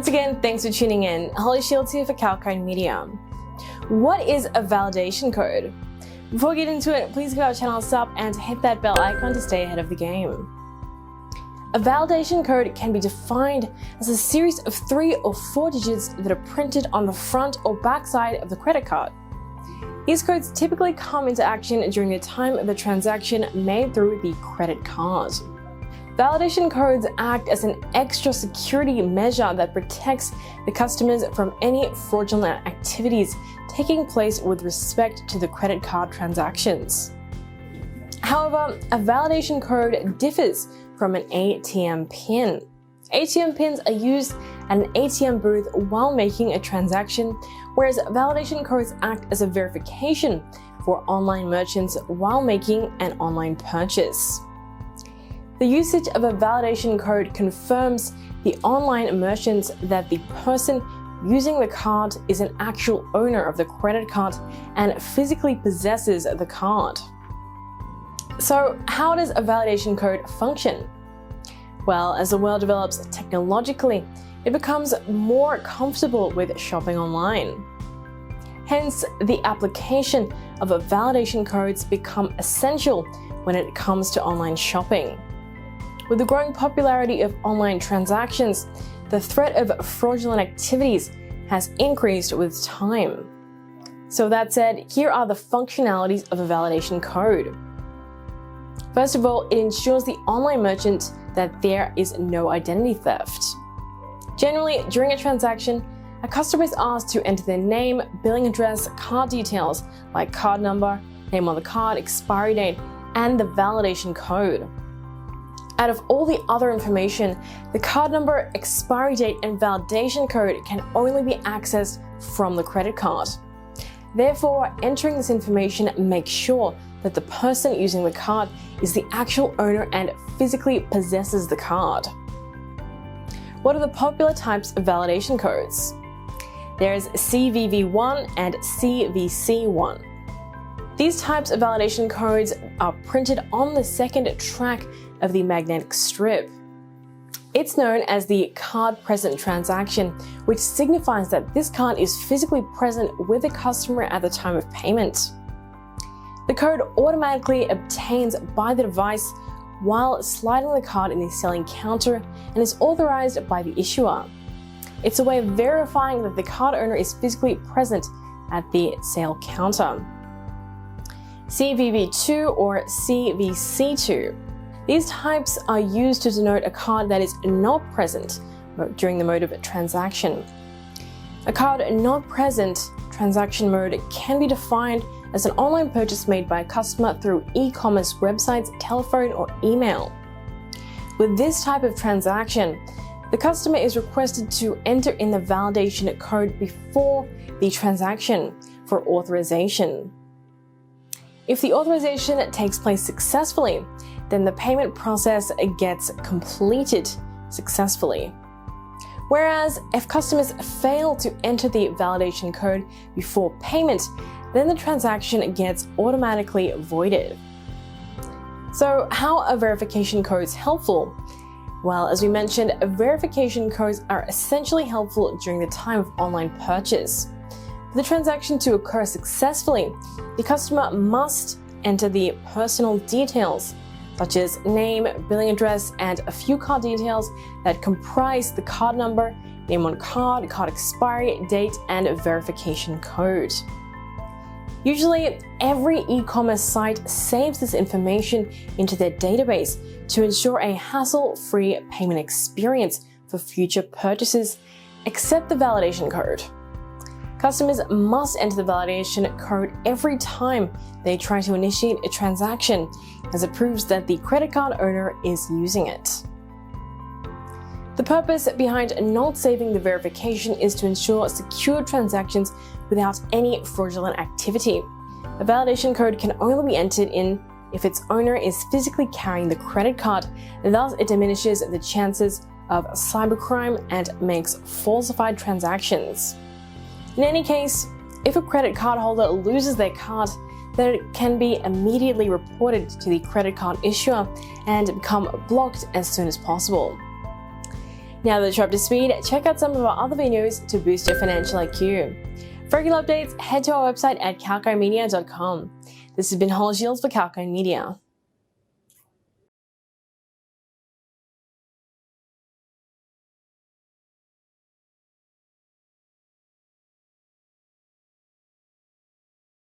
Once again, thanks for tuning in. Holly Shields here for Calcone Media. What is a validation code? Before we get into it, please give our channel a sub and hit that bell icon to stay ahead of the game. A validation code can be defined as a series of 3 or 4 digits that are printed on the front or back side of the credit card. These codes typically come into action during the time of the transaction made through the credit card. Validation codes act as an extra security measure that protects the customers from any fraudulent activities taking place with respect to the credit card transactions. However, a validation code differs from an ATM PIN. ATM PINs are used at an ATM booth while making a transaction, whereas validation codes act as a verification for online merchants while making an online purchase. The usage of a validation code confirms the online merchants that the person using the card is an actual owner of the credit card and physically possesses the card. So, how does a validation code function? Well, as the world develops technologically, it becomes more comfortable with shopping online. Hence, the application of validation codes become essential when it comes to online shopping. With the growing popularity of online transactions, the threat of fraudulent activities has increased with time. So that said, here are the functionalities of a validation code. First of all, it ensures the online merchant that there is no identity theft. Generally, during a transaction, a customer is asked to enter their name, billing address, card details like card number, name on the card, expiry date, and the validation code. Out of all the other information, the card number, expiry date, and validation code can only be accessed from the credit card. Therefore, entering this information makes sure that the person using the card is the actual owner and physically possesses the card. What are the popular types of validation codes? There's CVV1 and CVC1. These types of validation codes are printed on the second track of the magnetic strip. It's known as the card present transaction, which signifies that this card is physically present with the customer at the time of payment. The code automatically obtains by the device while sliding the card in the selling counter and is authorized by the issuer. It's a way of verifying that the card owner is physically present at the sale counter. CVV2 or CVC2. These types are used to denote a card that is not present during the mode of transaction. A card not present transaction mode can be defined as an online purchase made by a customer through e-commerce websites, telephone, or email. With this type of transaction, the customer is requested to enter in the validation code before the transaction for authorization. If the authorization takes place successfully, then the payment process gets completed successfully. Whereas if customers fail to enter the validation code before payment, then the transaction gets automatically voided. So how are verification codes helpful? Well, as we mentioned, verification codes are essentially helpful during the time of online purchase. For the transaction to occur successfully, the customer must enter the personal details, such as name, billing address, and a few card details that comprise the card number, name on card, card expiry date, and verification code. Usually, every e-commerce site saves this information into their database to ensure a hassle-free payment experience for future purchases, except the validation code. Customers must enter the validation code every time they try to initiate a transaction, as it proves that the credit card owner is using it. The purpose behind not saving the verification is to ensure secure transactions without any fraudulent activity. A validation code can only be entered in if its owner is physically carrying the credit card, thus it diminishes the chances of cybercrime and makes falsified transactions. In any case, if a credit card holder loses their card, then it can be immediately reported to the credit card issuer and become blocked as soon as possible. Now that you're up to speed, check out some of our other videos to boost your financial IQ. For regular updates, head to our website at calkinemedia.com. This has been Holly Shields for Calkine Media.